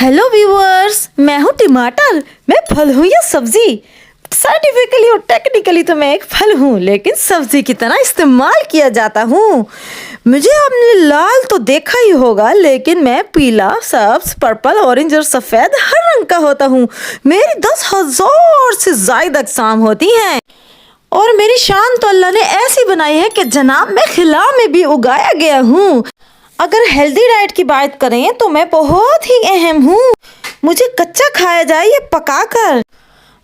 Hello viewers, मैं हूँ टमाटर। मैं फल हूँ या सब्जी? साइंटिफिकली और टेक्निकली तो मैं एक फल हूँ, लेकिन सब्जी की तरह इस्तेमाल किया जाता हूँ। मुझे आपने लाल तो देखा ही होगा, लेकिन मैं पीला, सब्ज, पर्पल, ऑरेंज और सफ़ेद हर रंग का होता हूँ। मेरी 10,000 से ज़ायद अक़साम होती हैं और मेरी शान तो अल्लाह ने ऐसी बनाई है कि जनाब मैं खिला में भी उगाया गया हूँ। अगर हेल्दी डाइट की बात करें तो मैं बहुत ही अहम हूँ। मुझे कच्चा खाया जाए या पकाकर,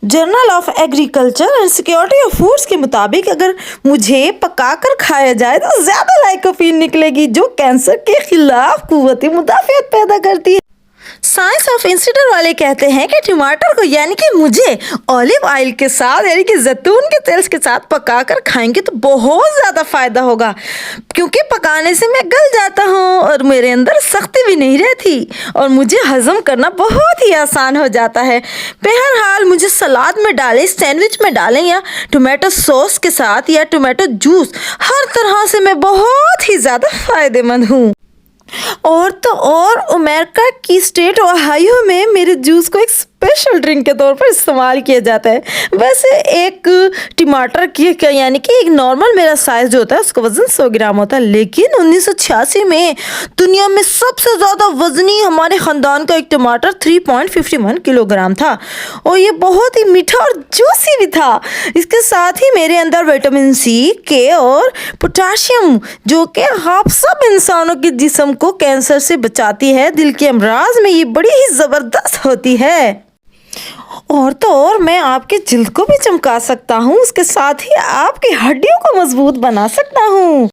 journal of agriculture and security of foods के मुताबिक अगर मुझे पकाकर खाया जाए तो ज़्यादा लाइकोपीन निकलेगी, जो कैंसर के खिलाफ कुव्वत मुदाफ़ियत पैदा करती है। साइंस ऑफ इंस्टीट्यूट वाले कहते हैं कि टमाटर को यानी कि मुझे ऑलिव ऑयल के साथ यानी कि जैतून के तेल के साथ पकाकर खाएंगे तो बहुत ज़्यादा फ़ायदा होगा, क्योंकि पकाने से मैं गल जाता हूँ और मेरे अंदर सख्ती भी नहीं रहती और मुझे हज़म करना बहुत ही आसान हो जाता है। बहरहाल मुझे सलाद में डालें, सैंडविच में डालें या टोमेटो सॉस के साथ या टोमेटो जूस, हर तरह से मैं बहुत ही ज़्यादा फ़ायदेमंद हूँ। और तो और अमेरिका की स्टेट ओहायो में मेरे जूस को एक स्पेशल ड्रिंक के तौर पर इस्तेमाल किया जाता है। वैसे एक टमाटर की यानी कि एक नॉर्मल मेरा साइज़ जो होता है उसका वज़न 100 ग्राम होता है, लेकिन 1986 में दुनिया में सबसे ज़्यादा वज़नी हमारे ख़ानदान का एक टमाटर 3.51 किलोग्राम था और ये बहुत ही मीठा और जूसी भी था। इसके साथ ही मेरे अंदर विटामिन सी, के और पोटाशियम, जो कि आप सब इंसानों के जिस्म को कैंसर से बचाती है। दिल के अमराज में ये बड़ी ही ज़बरदस्त होती है। और तो और मैं आपके जिल्द को भी चमका सकता हूँ, उसके साथ ही आपकी हड्डियों को मजबूत बना सकता हूँ,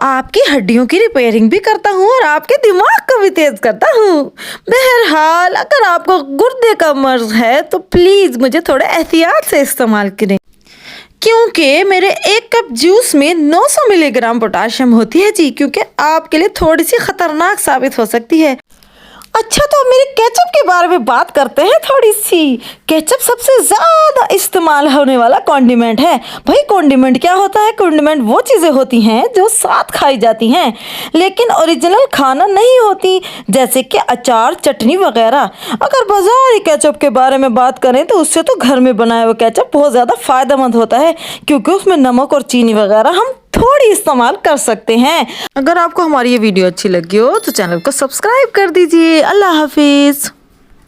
आपकी हड्डियों की रिपेयरिंग भी करता हूँ और आपके दिमाग को भी तेज करता हूँ। बहरहाल अगर आपको गुर्दे का मर्ज है तो प्लीज़ मुझे थोड़ा एहतियात से इस्तेमाल करें, क्योंकि मेरे एक कप जूस में 900 मिलीग्राम पोटाशियम होती है जी, क्योंकि आपके लिए थोड़ी सी ख़तरनाक साबित हो सकती है। अच्छा, तो अब मेरे केचप के बारे में बात करते हैं थोड़ी सी। केचप सबसे ज़्यादा इस्तेमाल होने वाला कॉन्डिमेंट है। भाई कॉन्डिमेंट क्या होता है? कॉन्डिमेंट वो चीज़ें होती हैं जो साथ खाई जाती हैं लेकिन ओरिजिनल खाना नहीं होती, जैसे कि अचार, चटनी वगैरह। अगर बाज़ारी केचप के बारे में बात करें तो उससे तो घर में बनाया हुआ केचप बहुत ज़्यादा फ़ायदेमंद होता है, क्योंकि उसमें नमक और चीनी वगैरह हम थोड़ी इस्तेमाल कर सकते हैं। अगर आपको हमारी ये वीडियो अच्छी लगी हो तो चैनल को सब्सक्राइब कर दीजिए। अल्लाह हाफिज़।